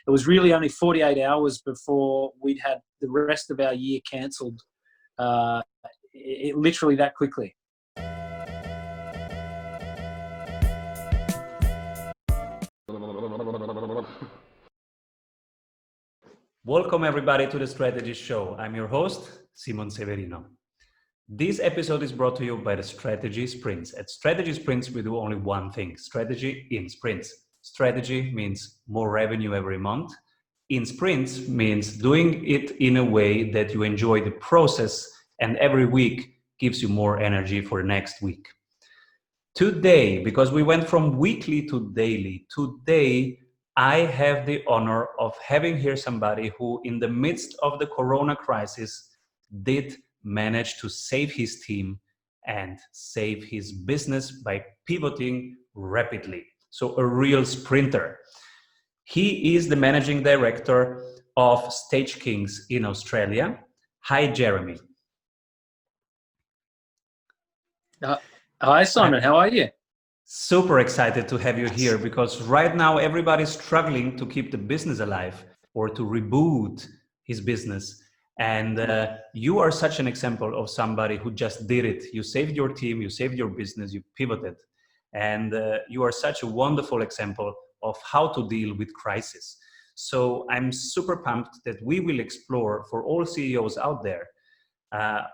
it was really only 48 hours before we'd had the rest of our year cancelled. Literally that quickly. Welcome everybody to the Strategy Show. I'm your host, Severino. This episode is brought to you by the Strategy Sprints. At Strategy Sprints, we do only one thing: strategy in sprints. Strategy means more revenue every month. In sprints means doing it in a way that you enjoy the process and every week gives you more energy for the next week. Today, because we went from weekly to daily, today I have the honor of having here somebody who, in the midst of the Corona crisis, did manage to save his team and save his business by pivoting rapidly. So a real sprinter. He is the managing director of Stage Kings in Australia. Hi, Jeremy. Hi, Simon. How are you? Super excited to have you here, because right now everybody's struggling to keep the business alive or to reboot his business. And you are such an example of somebody who just did it. You saved your team, you saved your business, you pivoted. And you are such a wonderful example of how to deal with crisis. So I'm super pumped that we will explore for all CEOs out there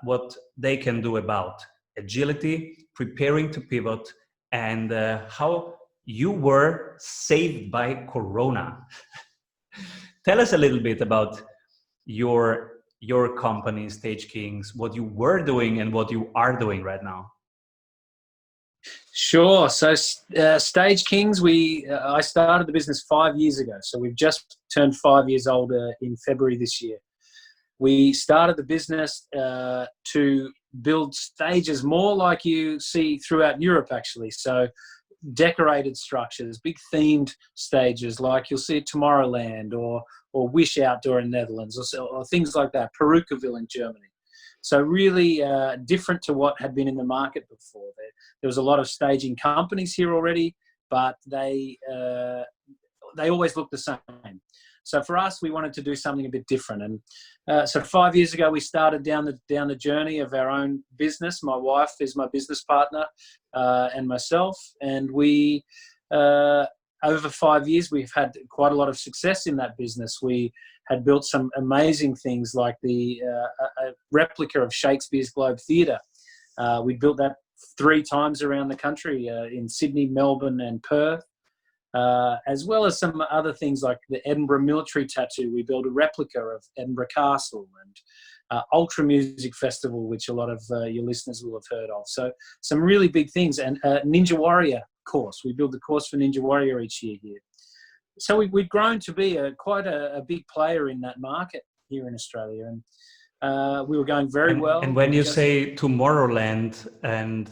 what they can do about agility, preparing to pivot, and how you were saved by Corona. Tell us a little bit about your company, Stage Kings, what you were doing and what you are doing right now. Sure. So Stage Kings, I started the business 5 years ago. So we've just turned 5 years old in February this year. We started the business to build stages more like you see throughout Europe, actually. So decorated structures, big themed stages like you'll see at Tomorrowland or Wish Outdoor in Netherlands or things like that, Perukaville in Germany. So really different to what had been in the market before. There was a lot of staging companies here already, but they always looked the same. So for us, we wanted to do something a bit different. And so 5 years ago, we started down the journey of our own business. My wife is my business partner and myself. And we, over 5 years, we've had quite a lot of success in that business. We had built some amazing things like a replica of Shakespeare's Globe Theatre. We built that 3 times around the country in Sydney, Melbourne and Perth. As well as some other things like the Edinburgh Military Tattoo. We built a replica of Edinburgh Castle, and Ultra Music Festival, which a lot of your listeners will have heard of. So some really big things. And Ninja Warrior course. We build the course for Ninja Warrior each year here. So we've grown to be quite a big player in that market here in Australia. And we were going very well. And when you say Tomorrowland, and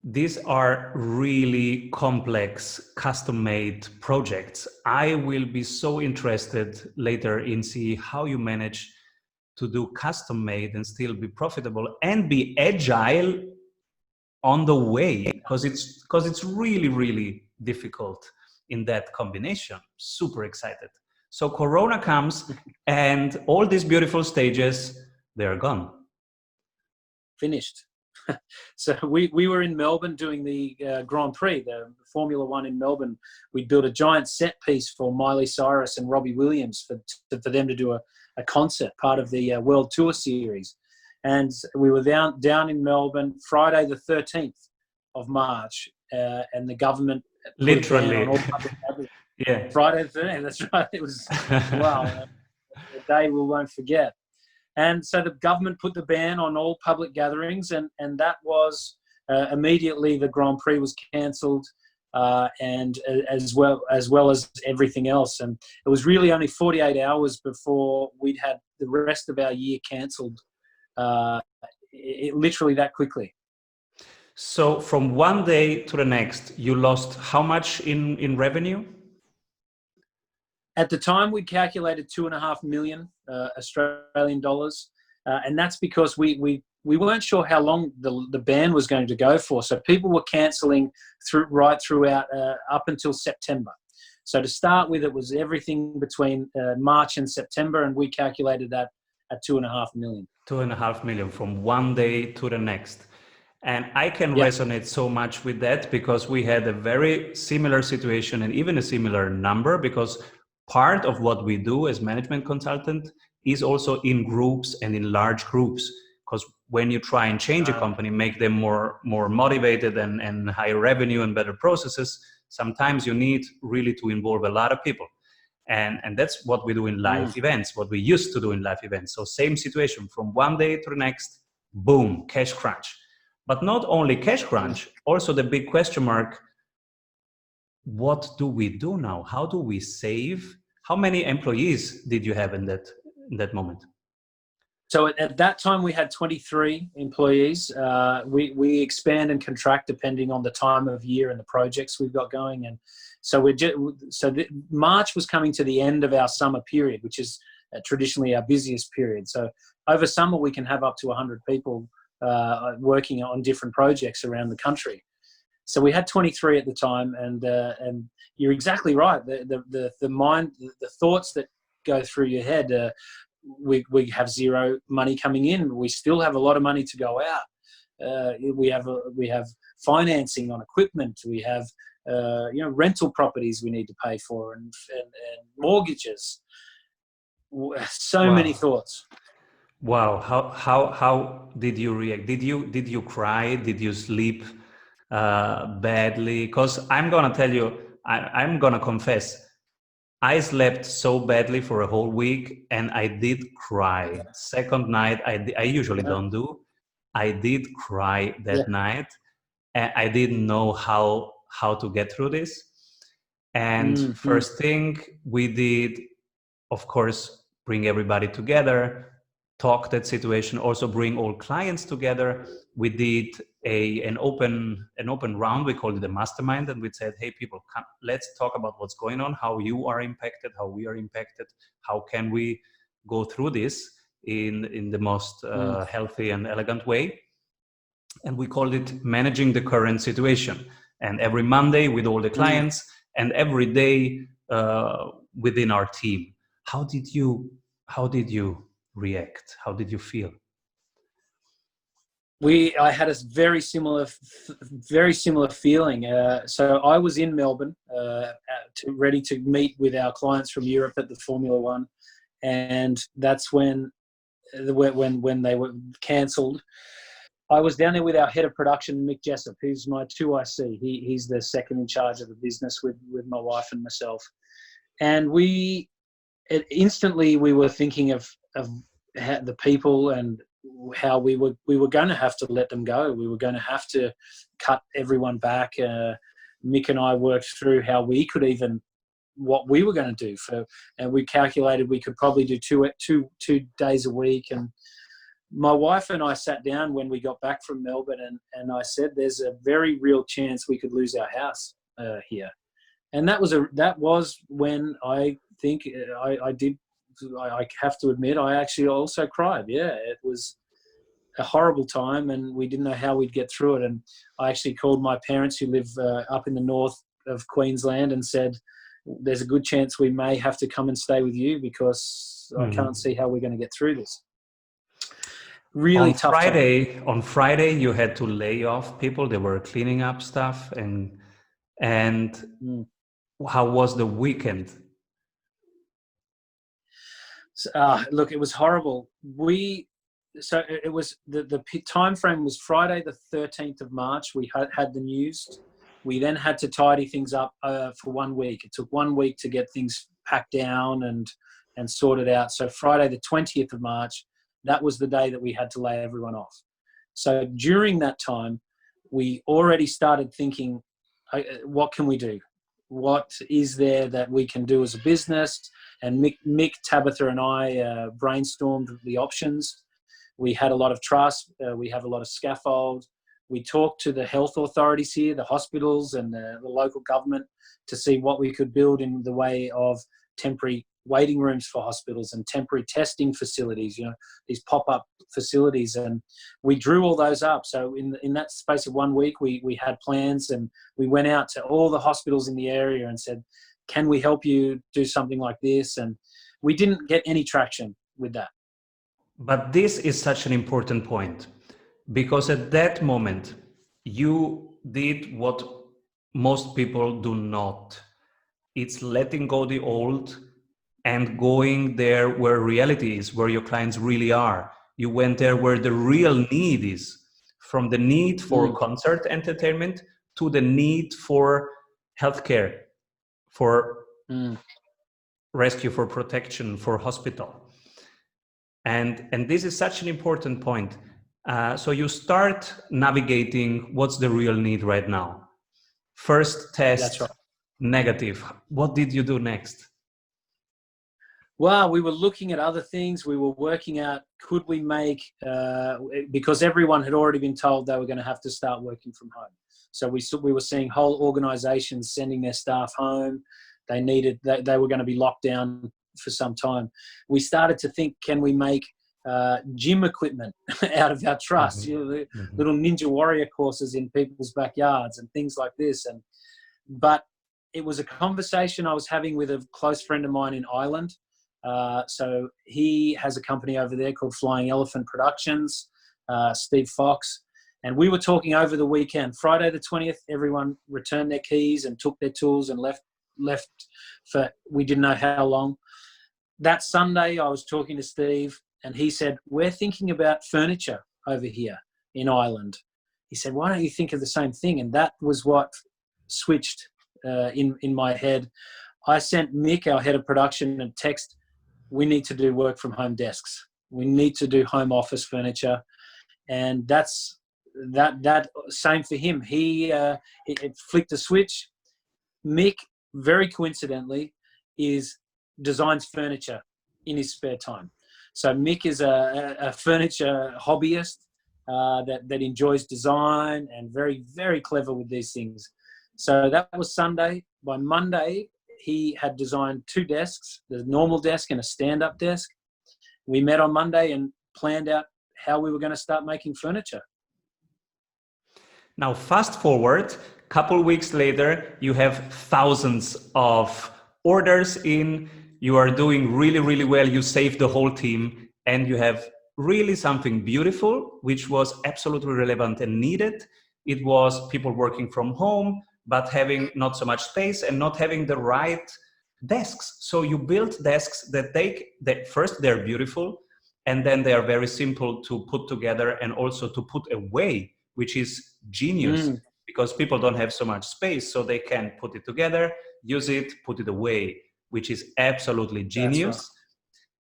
these are really complex, custom-made projects. I will be so interested later in see how you manage to do custom-made and still be profitable and be agile on the way, because it's really, really difficult in that combination. Super excited. So Corona comes and all these beautiful stages, they're gone. Finished. So we were in Melbourne doing the Grand Prix, the Formula One in Melbourne. We built a giant set piece for Miley Cyrus and Robbie Williams for them to do a concert, part of the World Tour Series. And we were down in Melbourne Friday the 13th of March, and the government literally on all public yeah, Friday the 13th. That's right. It was wow, a day we won't forget. And so the government put the ban on all public gatherings, and that was immediately the Grand Prix was cancelled, and as well as everything else. And it was really only 48 hours before we'd had the rest of our year cancelled. Literally that quickly. So from one day to the next, you lost how much in revenue? At the time, we calculated 2.5 million Australian dollars, and that's because we weren't sure how long the ban was going to go for. So people were cancelling right throughout up until September. So to start with, it was everything between March and September, and we calculated that at 2.5 million. 2.5 million from one day to the next. And I can Yeah. resonate so much with that because we had a very similar situation and even a similar number, because part of what we do as management consultant is also in groups and in large groups. Because when you try and change a company, make them more motivated and higher revenue and better processes, sometimes you need really to involve a lot of people. And that's what we do in live events, what we used to do in live events. So same situation, from one day to the next, boom, cash crunch. But not only cash crunch, also the big question mark, what do we do now? How do we save? How many employees did you have in that moment? So at that time, we had 23 employees. We expand and contract depending on the time of year and the projects we've got going. And so March was coming to the end of our summer period, which is traditionally our busiest period. So over summer, we can have up to 100 people working on different projects around the country. So we had 23 at the time, and you're exactly right. The mind, the thoughts that go through your head. We have zero money coming in. We still have a lot of money to go out. We have financing on equipment. We have rental properties we need to pay for, and mortgages. So many thoughts. Wow. How did you react? Did you cry? Did you sleep badly? Because I'm gonna tell you, I'm gonna confess, I slept so badly for a whole week, and I did cry. Second night, I usually don't do. I did cry that night, and I didn't know how to get through this. And first thing we did, of course, bring everybody together, talk that situation, also bring all clients together. We did an open round. We called it a mastermind, and we said, hey people, come, let's talk about what's going on, how you are impacted, how we are impacted, how can we go through this in the most healthy and elegant way. And we called it managing the current situation. And every Monday with all the clients, and every day within our team. How did you react? How did you feel? I had a very similar feeling. So I was in Melbourne, ready to meet with our clients from Europe at the Formula One, and that's when they were cancelled. I was down there with our head of production, Mick Jessup, who's my 2IC. He's the second in charge of the business with my wife and myself. And instantly we were thinking of the people and how we were going to have to let them go. We were going to have to cut everyone back. Mick and I worked through how we could what we were going to do and we calculated we could probably do two days a week. And my wife and I sat down when we got back from Melbourne, and I said, there's a very real chance we could lose our house here. And that was when I think I have to admit, I actually also cried. Yeah, it was a horrible time, and we didn't know how we'd get through it. And I actually called my parents, who live up in the north of Queensland, and said, there's a good chance we may have to come and stay with you, because I can't see how we're going to get through this. Really tough time. On Friday, you had to lay off people. They were cleaning up stuff. And how was the weekend? Look, it was horrible. So it was the time frame was Friday the 13th of March. We had the news. We then had to tidy things up for 1 week. It took 1 week to get things packed down and sorted out. So Friday the 20th of March, that was the day that we had to lay everyone off. So during that time, we already started thinking, what can we do? What is there that we can do as a business? And Mick, Tabitha and I brainstormed the options. We had a lot of trust. We have a lot of scaffold. We talked to the health authorities here, the hospitals and the local government, to see what we could build in the way of temporary waiting rooms for hospitals and temporary testing facilities, these pop-up facilities. And we drew all those up. So in that space of 1 week, we had plans, and we went out to all the hospitals in the area and said, can we help you do something like this? And we didn't get any traction with that. But this is such an important point, because at that moment, you did what most people do not. It's letting go the old and going there where reality is, where your clients really are. You went there where the real need is, from the need for concert entertainment to the need for healthcare, for rescue, for protection, for hospital. And this is such an important point. So you start navigating what's the real need right now. First test, That's right. negative. What did you do next? Well, we were looking at other things. We were working out, could we make, because everyone had already been told they were going to have to start working from home. So we were seeing whole organizations sending their staff home. They were going to be locked down for some time. We started to think, can we make gym equipment out of our trusts, little Ninja Warrior courses in people's backyards and things like this. But it was a conversation I was having with a close friend of mine in Ireland. So he has a company over there called Flying Elephant Productions, Steve Fox. And we were talking over the weekend. Friday the 20th, everyone returned their keys and took their tools and left for we didn't know how long. That Sunday, I was talking to Steve, and he said, we're thinking about furniture over here in Ireland. He said, why don't you think of the same thing? And that was what switched in my head. I sent Mick, our head of production, a text, we need to do work from home desks. We need to do home office furniture. And that's that same for him. It flicked a switch. Mick, very coincidentally, designs furniture in his spare time. So Mick is a furniture hobbyist that enjoys design and very, very clever with these things. So that was Sunday. By Monday, he had designed 2 desks, the normal desk and a stand-up desk. We met on Monday and planned out how we were going to start making furniture. Now, fast forward, a couple weeks later, you have thousands of orders in, you are doing really, really well, you saved the whole team, and you have really something beautiful, which was absolutely relevant and needed. It was people working from home, but having not so much space and not having the right desks. So you built desks that first they're beautiful, and then they are very simple to put together and also to put away, which is genius because people don't have so much space, so they can put it together, use it, put it away, which is absolutely genius. Right.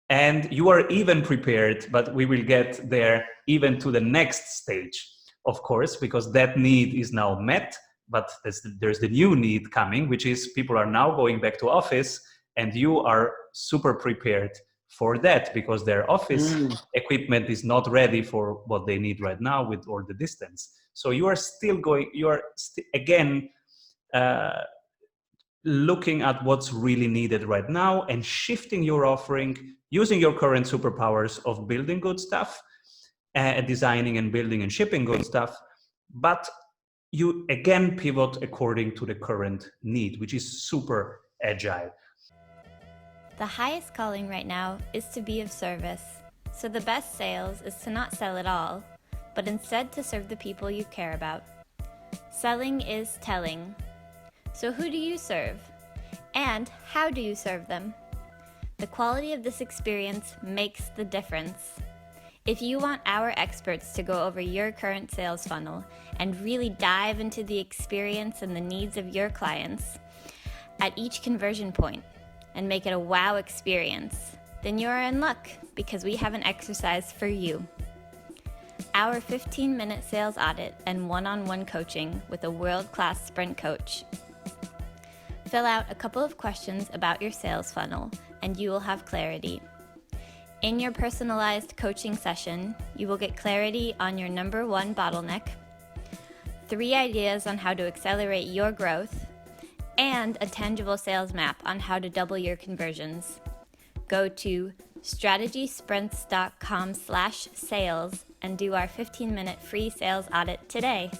And you are even prepared, but we will get there even to the next stage, of course, because that need is now met, but there's the new need coming, which is people are now going back to office, and you are super prepared for that because their office equipment is not ready for what they need right now with all the distance. So you are still again looking at what's really needed right now and shifting your offering, using your current superpowers of building good stuff, designing and building and shipping good stuff, but you again pivot according to the current need, which is super agile. The highest calling right now is to be of service. So the best sales is to not sell at all, but instead to serve the people you care about. Selling is telling. So who do you serve? And how do you serve them? The quality of this experience makes the difference. If you want our experts to go over your current sales funnel and really dive into the experience and the needs of your clients at each conversion point and make it a wow experience, then you're in luck because we have an exercise for you. Our 15-minute sales audit and one-on-one coaching with a world-class sprint coach. Fill out a couple of questions about your sales funnel and you will have clarity. In your personalized coaching session, you will get clarity on your number 1 bottleneck, 3 ideas on how to accelerate your growth, and a tangible sales map on how to double your conversions. Go to strategysprints.com/sales and do our 15-minute free sales audit today.